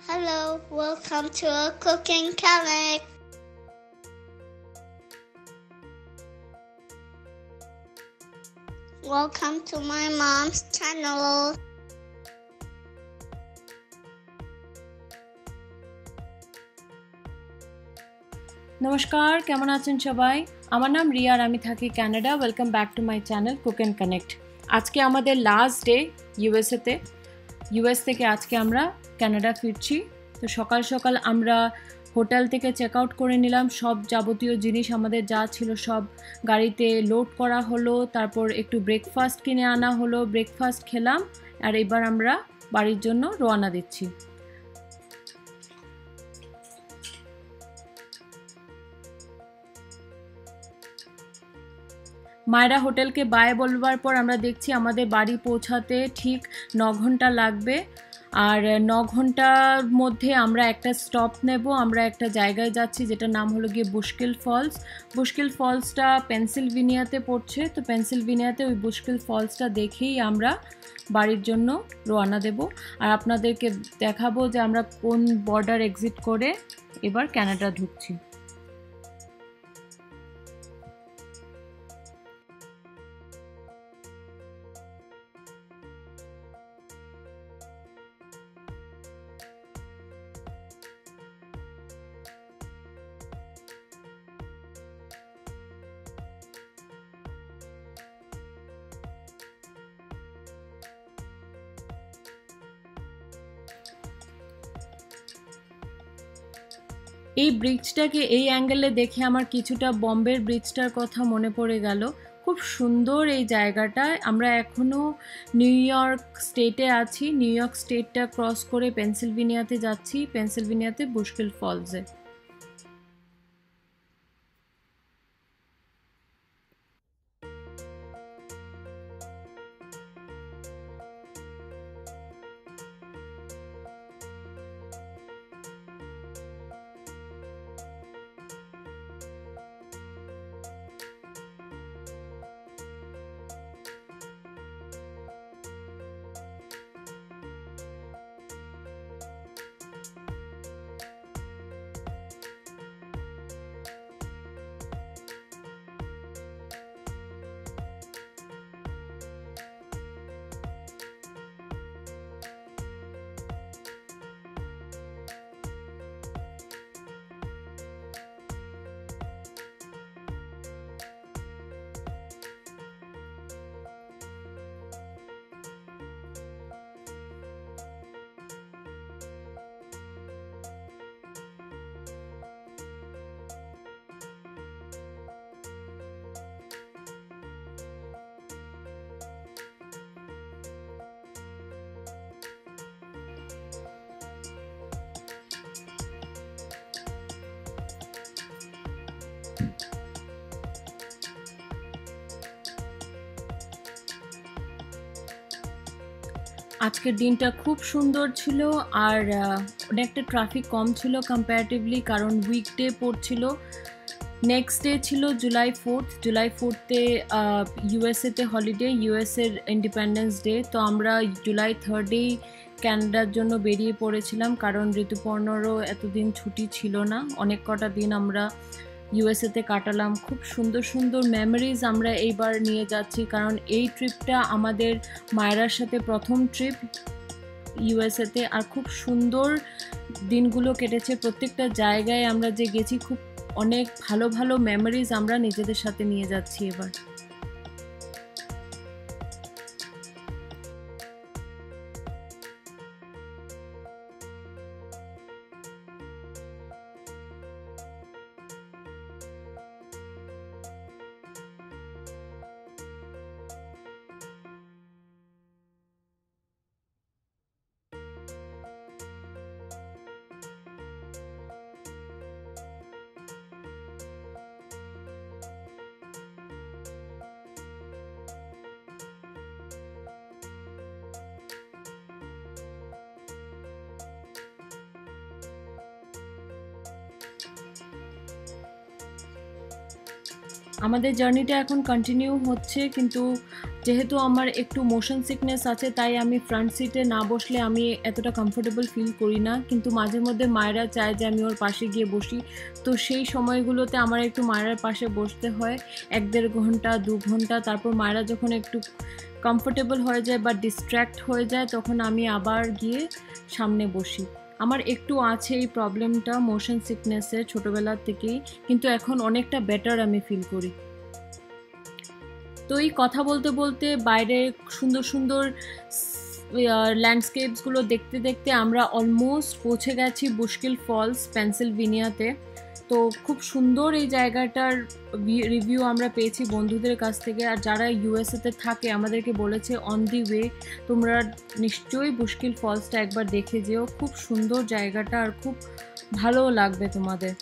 Hello, welcome to a cooking comic. Welcome to my mom's channel. নমস্কার, কেমন আছেন সবাই? আমার নাম রিয়া আর আমি থাকি Canada. Welcome back to my channel cook and connect. আজকে আমাদের লাস্ট ডে ইউএস থেকে আজকে আমরা কানাডা ফিরছি। তো সকাল সকাল আমরা হোটেল থেকে চেক আউট করে নিলাম। সব যাবতীয় জিনিস আমাদের যা ছিল সব গাড়িতে লোড করা হলো। তারপর একটু ব্রেকফাস্ট কিনে আনা হলো, ব্রেকফাস্ট খেলাম। আর এবার আমরা বাড়ির জন্য রওনা দিচ্ছি। মায়রা হোটেলকে বাই বলবার পর আমরা দেখছি আমাদের বাড়ি পৌঁছাতে ঠিক 9 ঘন্টা লাগবে। আর 9 ঘন্টার মধ্যে আমরা একটা স্টপ নেব। আমরা একটা জায়গায় যাচ্ছি যেটার নাম হলো গিয়ে বুশকিল ফলস। বুশকিল ফলসটা পেনসিলভেনিয়াতে পড়ছে। তো পেনসিলভেনিয়াতে ওই বুশকিল ফলসটা দেখেই আমরা বাড়ির জন্য রওনা দেব। আর আপনাদেরকে দেখাবো যে আমরা কোন বর্ডার এক্সিট করে এবার কানাডা ঢুকছি। এই ব্রিজটাকে এই অ্যাঙ্গেলে দেখে আমার কিছুটা বম্বের ব্রিজটার কথা মনে পড়ে গেল। খুব সুন্দর এই জায়গাটায়। আমরা এখনও নিউ ইয়র্ক স্টেটে আছি। নিউ ইয়র্ক স্টেটটা ক্রস করে পেনসিলভেনিয়াতে যাচ্ছি, পেনসিলভেনিয়াতে বুশকিল ফলসে। আজকের দিনটা খুব সুন্দর ছিল। আর অনেকটা ট্রাফিক কম ছিল কম্প্যারেটিভলি, কারণ উইকডে পড়ছিল। নেক্সট ডে ছিল জুলাই 4th। জুলাই 4th-এ ইউএসএতে হলিডে, ইউএসএর ইন্ডিপেন্ডেন্স ডে। তো আমরা জুলাই 3rd-এই ক্যানাডার জন্য বেরিয়ে পড়েছিলাম, কারণ ঋতুপর্ণরও এতদিন ছুটি ছিল না। অনেক কটা দিন আমরা ইউএসএতে কাটালাম। খুব সুন্দর সুন্দর মেমোরিজ আমরা এইবার নিয়ে যাচ্ছি, কারণ এই ট্রিপটা আমাদের মায়েরার সাথে প্রথম ট্রিপ ইউএসএতে। আর খুব সুন্দর দিনগুলো কেটেছে। প্রত্যেকটা জায়গায় আমরা যে গেছি, খুব অনেক ভালো ভালো মেমোরিজ আমরা নিজেদের সাথে নিয়ে যাচ্ছি এবার। আমাদের জার্নিটা এখন কন্টিনিউ হচ্ছে, কিন্তু যেহেতু আমার একটু মোশন সিকনেস আছে, তাই আমি ফ্রন্ট সিটে না বসলে আমি এতটা কমফোর্টেবল ফিল করি না, কিন্তু মাঝে মধ্যে মায়েরা চায় যে আমি ওর পাশে গিয়ে বসি। তো সেই সময়গুলোতে আমার একটু মায়েরার পাশে বসতে হয় 1-1.5 ঘন্টা 2 ঘন্টা। তারপর মায়েরা যখন একটু কমফোর্টেবল হয়ে যায় বা ডিস্ট্র্যাক্ট হয়ে যায়, তখন আমি আবার গিয়ে সামনে বসি। আমার একটু আছে এই প্রবলেমটা মোশন সিকনেসের ছোটোবেলার থেকেই, কিন্তু এখন অনেকটা বেটার আমি ফিল করি। তো এই কথা বলতে বলতে বাইরে সুন্দর সুন্দর ল্যান্ডস্কেপসগুলো দেখতে দেখতে আমরা অলমোস্ট পৌঁছে গেছি বুশকিল ফলস, পেনসিলভেনিয়াতে। তো খুব সুন্দর এই জায়গাটার রিভিউ আমরা পেয়েছি বন্ধুদের কাছ থেকে, আর যারা ইউএসএতে থাকে আমাদেরকে বলেছে অন দি ওয়ে তোমরা নিশ্চয়ই বুশকিল ফলসটা একবার দেখে যেও, খুব সুন্দর জায়গাটা আর খুব ভালো লাগবে তোমাদের।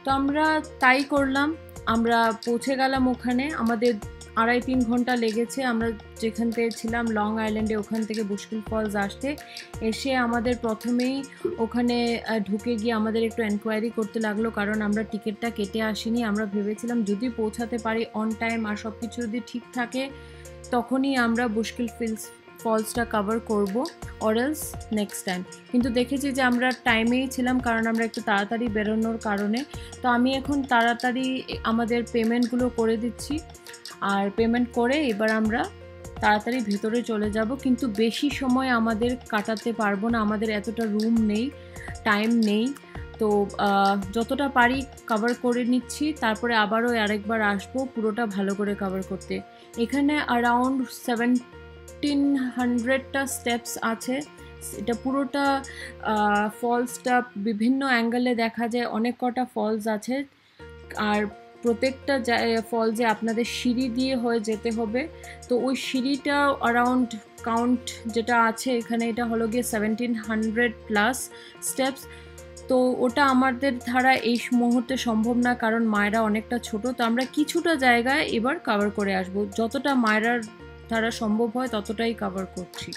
তো আমরা তাই করলাম, আমরা পৌঁছে গেলাম ওখানে। আমাদের 2.5-3 ঘন্টা লেগেছে আমরা যেখান থেকে ছিলাম লং আইল্যান্ডে ওখান থেকে বুশকিল ফলস আসতে। এসে আমাদের প্রথমেই ওখানে ঢুকে গিয়ে আমাদের একটু এনকোয়ারি করতে লাগলো, কারণ আমরা টিকিটটা কেটে আসিনি। আমরা ভেবেছিলাম যদি পৌঁছাতে পারি অন টাইম আর সব কিছু যদি ঠিক থাকে তখনই আমরা বুশকিল ফলসটা কভার করব, অর এলস নেক্সট টাইম। কিন্তু দেখেছি যে আমরা টাইমেই ছিলাম, কারণ আমরা একটু তাড়াতাড়ি বেরোনোর কারণে। তো আমি এখন তাড়াতাড়ি আমাদের পেমেন্টগুলো করে দিচ্ছি, আর পেমেন্ট করে এবার আমরা তাড়াতাড়ি ভেতরে চলে যাব। কিন্তু বেশি সময় আমাদের কাটাতে পারবো না, আমাদের এতটা রুম নেই, টাইম নেই। তো যতটা পারি কভার করে নিচ্ছি, তারপরে আবারও আরেকবার আসবো পুরোটা ভালো করে কভার করতে। এখানে অ্যারাউন্ড 1700টা স্টেপস আছে। এটা পুরোটা ফলসটা বিভিন্ন অ্যাঙ্গেলে দেখা যায়, অনেক কটা ফলস আছে, আর প্রত্যেকটা ফলসে আপনাদের সিঁড়ি দিয়ে হয়ে যেতে হবে। তো ওই সিঁড়িটা অ্যারাউন্ড কাউন্ট যেটা আছে এখানে, এটা হলো গিয়ে 1700+ স্টেপস। তো ওটা আমাদের দ্বারা এই মুহূর্তে সম্ভব না, কারণ মায়েরা অনেকটা ছোট। তো আমরা কিছুটা জায়গায় এবার কভার করে আসব, যতটা মায়েরার দ্বারা সম্ভব হয় ততটাই কভার করছি।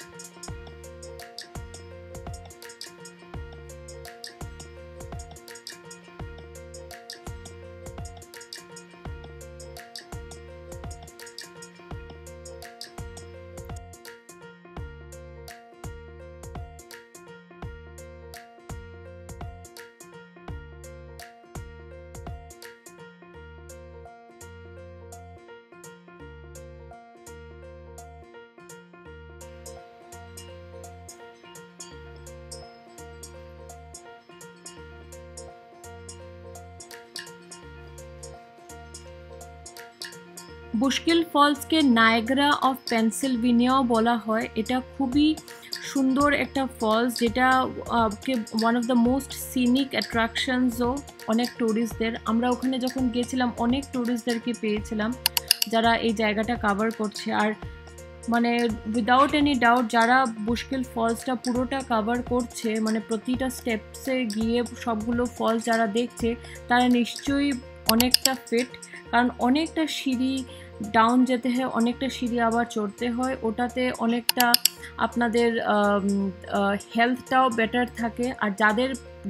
বুশকিল ফলসকে নায়াগ্রা অফ পেনসিলভেনিয়াও বলা হয়। এটা খুবই সুন্দর একটা ফলস, যেটা one of the most scenic অ্যাট্রাকশনসও অনেক ট্যুরিস্টদের। আমরা ওখানে যখন গিয়েছিলাম অনেক ট্যুরিস্টদেরকে পেয়েছিলাম যারা এই জায়গাটা কভার করছে। আর মানে উইদাউট এনি ডাউট যারা বুশকিল ফলসটা পুরোটা কভার করছে, মানে প্রতিটা স্টেপসে গিয়ে সবগুলো ফলস যারা দেখছে, তারা নিশ্চয়ই অনেকটা ফিট, কারণ অনেকটা সিঁড়ি ডাউন যেতে হয়, অনেকটা সিঁড়ি আবার চড়তে হয়। ওটাতে অনেকটা আপনাদের হেলথটাও বেটার থাকে। আর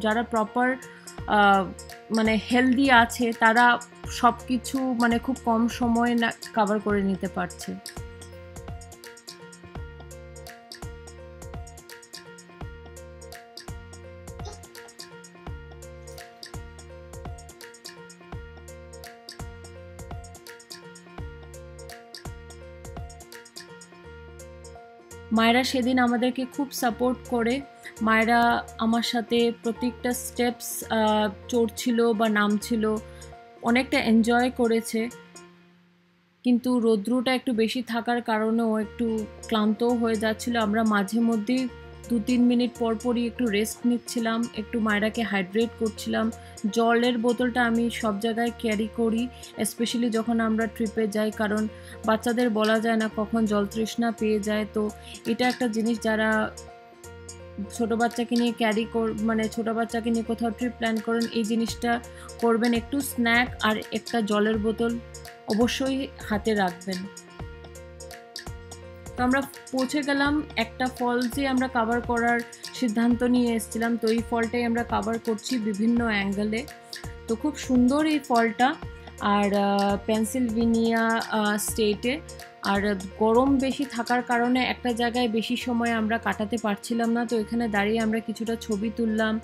যারা প্রপার মানে হেলদি আছে, তারা সব কিছু মানে খুব কম সময়ে না কভার করে নিতে পারছে। মায়েরা সেদিন আমাদেরকে খুব সাপোর্ট করে। মায়েরা আমার সাথে প্রত্যেকটা স্টেপস চড়ছিল বা নামছিল, অনেকটা এনজয় করেছে। কিন্তু রৌদ্রটা একটু বেশি থাকার কারণে ও একটু ক্লান্তও হয়ে যাচ্ছিল। আমরা মাঝে মধ্যেই 2-3 মিনিট পরপরই একটু রেস্ট নিচ্ছিলাম, একটু মায়েরাকে হাইড্রেট করছিলাম। জলের বোতলটা আমি সব জায়গায় ক্যারি করি, স্পেশালি যখন আমরা ট্রিপে যাই, কারণ বাচ্চাদের বলা যায় না কখন জল তৃষ্ণা পেয়ে যায়। তো এটা একটা জিনিস যারা ছোটো বাচ্চাকে নিয়ে মানে ছোটো বাচ্চাকে নিয়ে কোথাও ট্রিপ প্ল্যান করেন, এই জিনিসটা করবেন, একটু স্ন্যাক আর একটা জলের বোতল অবশ্যই হাতে রাখবেন। তো আমরা পৌঁছে গেলাম একটা ফলসে আমরা কভার করার সিদ্ধান্ত নিয়ে এসেছিলাম। তো এই ফলটাই আমরা কভার করছি বিভিন্ন অ্যাঙ্গেলে। তো খুব সুন্দর এই ফলটা, আর পেনসিলভেনিয়া স্টেটে। আর গরম বেশি থাকার কারণে একটা জায়গায় বেশি সময় আমরা কাটাতে পারছিলাম না, তো এখানে দাঁড়িয়ে আমরা কিছুটা ছবি তুললাম,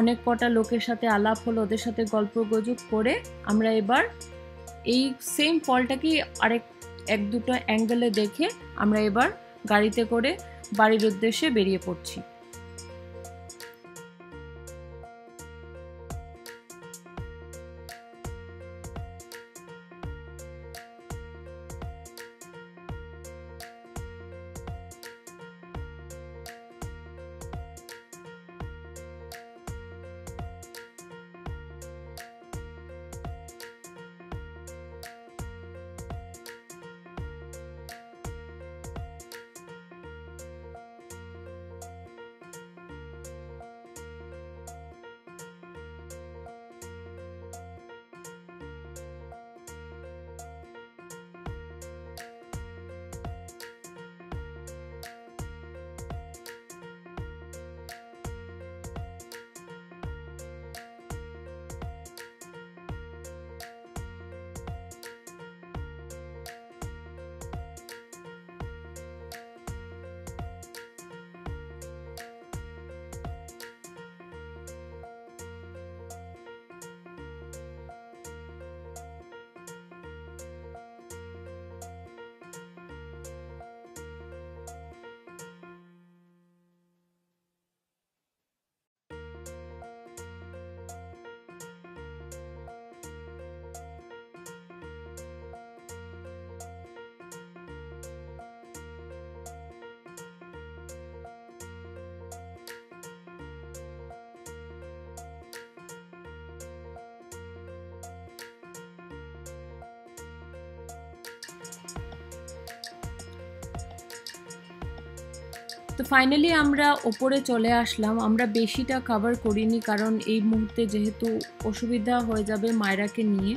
অনেক কটা লোকের সাথে আলাপ হলো, ওদের সাথে গল্প গুজব করে আমরা এবার এই সেম ফলটাকে এক দুটো অ্যাঙ্গেলে দেখে আমরা এবার গাড়িতে করে বাড়ির উদ্দেশ্যে বেরিয়ে পড়ছি। তো ফাইনালি আমরা ওপরে চলে আসলাম। আমরা বেশিটা কভার করিনি কারণ এই মুহূর্তে যেহেতু অসুবিধা হয়ে যাবে মায়রাকে নিয়ে,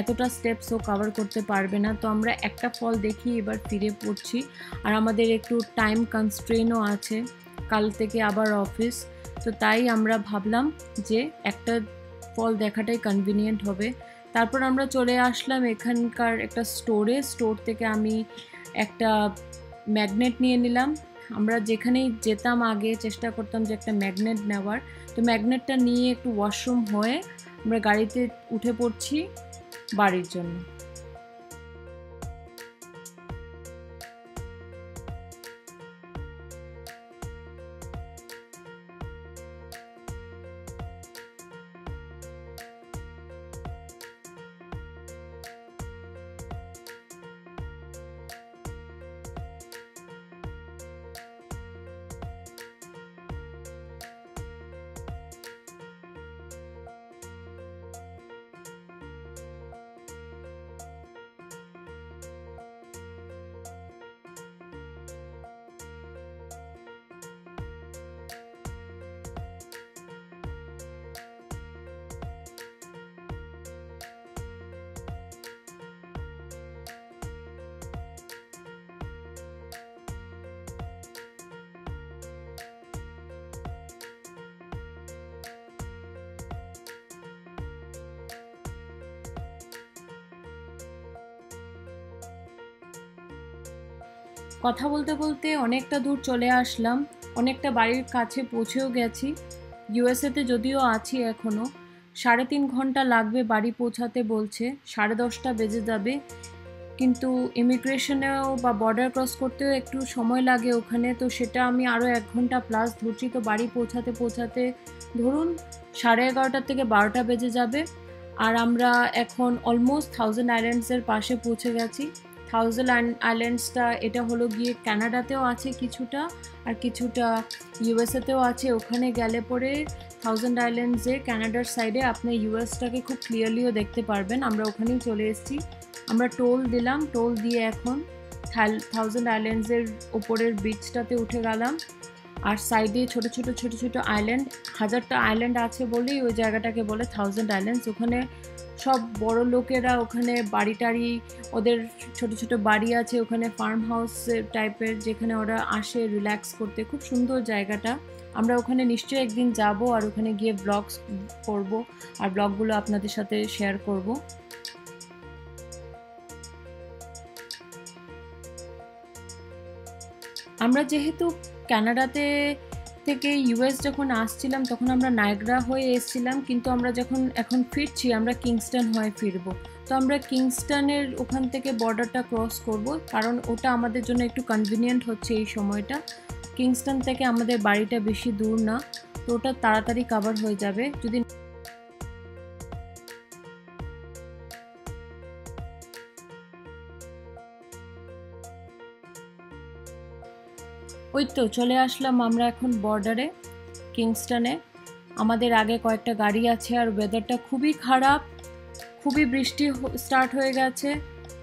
এতটা স্টেপসও কভার করতে পারবে না। তো আমরা একটা ফল দেখি এবার ফিরে পড়ছি, আর আমাদের একটু টাইম কনস্ট্রেনও আছে, কাল থেকে আবার অফিস, তো তাই আমরা ভাবলাম যে একটা ফল দেখাটাই কনভিনিয়েন্ট হবে। তারপর আমরা চলে আসলাম এখানকার একটা স্টোর থেকে আমি একটা ম্যাগনেট নিয়ে নিলাম। আমরা যেখানেই যেতাম আগে চেষ্টা করতাম যে একটা ম্যাগনেট নেওয়ার, তো ম্যাগনেটটা নিয়ে একটু ওয়াশরুম হয়ে আমরা গাড়িতে উঠে পড়ছি বাড়ির জন্য। কথা বলতে বলতে অনেকটা দূর চলে আসলাম, অনেকটা বাড়ির কাছে পৌঁছেও গেছি। ইউএসএতে যদিও আছি এখনও, 3.5 ঘন্টা লাগবে বাড়ি পৌঁছাতে বলছে, 10:30 বেজে যাবে, কিন্তু ইমিগ্রেশনেও বা বর্ডার ক্রস করতেও একটু সময় লাগে ওখানে, তো সেটা আমি আরও 1 ঘন্টা প্লাস ধরছি। তো বাড়ি পৌঁছাতে ধরুন 11:30 থেকে 12টা বেজে যাবে। আর আমরা এখন অলমোস্ট থাউজেন্ড আইল্যান্ডসের পাশে পৌঁছে গেছি। থাউজেন্ড আইল্যান্ডসটা এটা হলো গিয়ে কানাডাতেও আছে কিছুটা, আর কিছুটা ইউএসএতেও আছে। ওখানে গেলে পরে থাউজেন্ড আইল্যান্ডসে কানাডার সাইডে আপনি ইউএসটাকে খুব ক্লিয়ারলিও দেখতে পারবেন। আমরা ওখানেই চলে এসেছি। আমরা টোল দিলাম, টোল দিয়ে এখন থাউজেন্ড আইল্যান্ডসের ওপরের বিচটাতে উঠে গেলাম। আর সাইডে ছোট ছোট আইল্যান্ড, 1000টা আইল্যান্ড আছে বলেই ওই জায়গাটাকে বলে থাউজেন্ড আইল্যান্ডস। ওখানে সব বড় লোকেরা ওখানে বাড়ি টাড়ি, ওদের ছোট বাড়ি আছে ওখানে, ফার্ম হাউস টাইপের, যেখানে ওরা আসে রিল্যাক্স করতে। খুব সুন্দর জায়গাটা। আমরা ওখানে নিশ্চয়ই একদিন যাব আর ওখানে গিয়ে ব্লগস করব, আর ব্লগগুলো আপনাদের সাথে শেয়ার করব। আমরা যেহেতু কানাডাতে থেকে ইউএস যখন আসছিলাম তখন আমরা নায়াগ্রা হয়ে এসেছিলাম, কিন্তু আমরা যখন এখন ফিরছি আমরা কিংস্টন হয়ে ফিরবো। তো আমরা কিংস্টনের ওখান থেকে বর্ডারটা ক্রস করব, কারণ ওটা আমাদের জন্য একটু কনভিনিয়েন্ট হচ্ছে এই সময়টা। কিংস্টন থেকে আমাদের বাড়িটা বেশি দূর না, তো ওটা তাড়াতাড়ি কভার হয়ে যাবে। যদি ওই তো চলে আসলাম আমরা এখন বর্ডারে কিংস্টনে। আমাদের আগে কয়েকটা গাড়ি আছে আর ওয়েদারটা খুবই খারাপ, খুবই বৃষ্টি স্টার্ট হয়ে গেছে।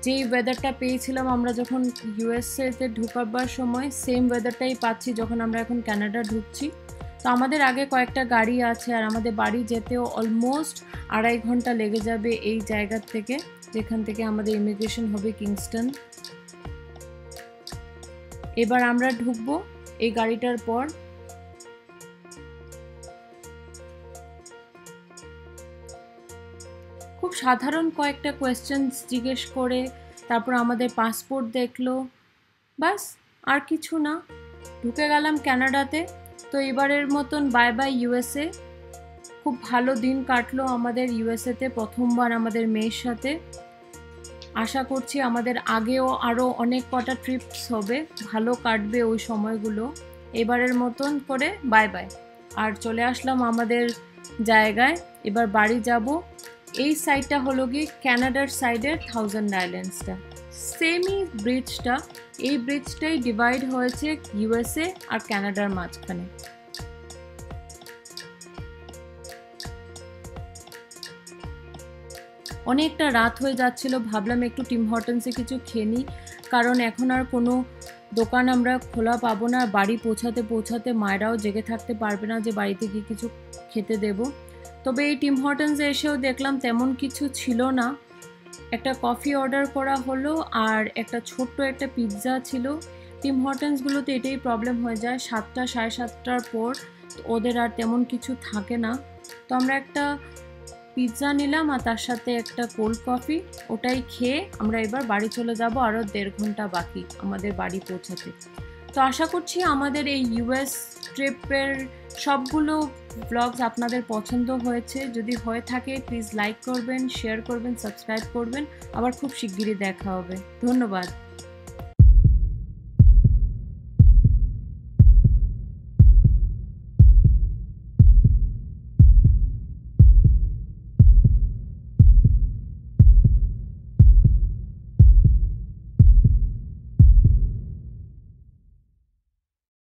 যেই ওয়েদারটা পেয়েছিলাম আমরা যখন ইউএসএতে ঢুকাবার সময়, সেম ওয়েদারটাই পাচ্ছি যখন আমরা এখন কানাডা ঢুকছি। তো আমাদের আগে কয়েকটা গাড়ি আছে আর আমাদের বাড়ি যেতেও অলমোস্ট 2.5 ঘন্টা লেগে যাবে এই জায়গার থেকে, যেখান থেকে আমাদের ইমিগ্রেশন হবে কিংস্টন। এবার আমরা ঢুকবো এই গাড়িটার পর। খুব সাধারণ কয়েকটা কোয়েশ্চেন্স জিজ্ঞেস করে তারপর আমাদের পাসপোর্ট দেখলো, বাস আর কিছু না, ঢুকে গেলাম কানাডাতে। তো এবারের মতন বাই বাই ইউএসএ। খুব ভালো দিন কাটলো আমাদের ইউএসএতে প্রথমবার আমাদের মেয়ের সাথে। আশা করছি আমাদের আগেও আরও অনেক কটা ট্রিপস হবে, ভালো কাটবে ওই সময়গুলো। এবারের মতন করে বাই বাই। আর চলে আসলাম আমাদের জায়গায়, এবার বাড়ি যাব। এই সাইডটা হলো গিয়ে কানাডার সাইডের থাউজেন্ড আইল্যান্ডসটা, সেমই ব্রিজটা। এই ব্রিজটাই ডিভাইড হয়েছে ইউএসএ আর কানাডার মাঝখানে। অনেকটা রাত হয়ে যাচ্ছিল, ভাবলাম একটু টিম হর্টনসে কিছু খেয়ে নিই, কারণ এখন আর কোনো দোকান আমরা খোলা পাবো না। বাড়ি পৌঁছাতে পৌঁছাতে মায়েরাও জেগে থাকতে পারবে না যে বাড়িতে গিয়ে কিছু খেতে দেব। তবে এই টিম হর্টনসে এসেও দেখলাম তেমন কিছু ছিল না। একটা কফি অর্ডার করা হলো আর একটা ছোট্ট একটা পিৎজা ছিল। টিম হর্টনসগুলোতে এটাই প্রবলেম হয়ে যায়, 7টা 7:30টার পর ওদের আর তেমন কিছু থাকে না। তো আমরা একটা পিৎজা নিলাম আর তার সাথে একটা কোল্ড কফি, ওটাই খেয়ে আমরা এবার বাড়ি চলে যাব। আরও 1.5 ঘন্টা বাকি আমাদের বাড়ি পৌঁছাতে। তো আশা করছি আমাদের এই ইউএস ট্রিপের সবগুলো ব্লগস আপনাদের পছন্দ হয়েছে। যদি হয়ে থাকে প্লিজ লাইক করবেন, শেয়ার করবেন, সাবস্ক্রাইব করবেন। আবার খুব শিগগিরই দেখা হবে। ধন্যবাদ।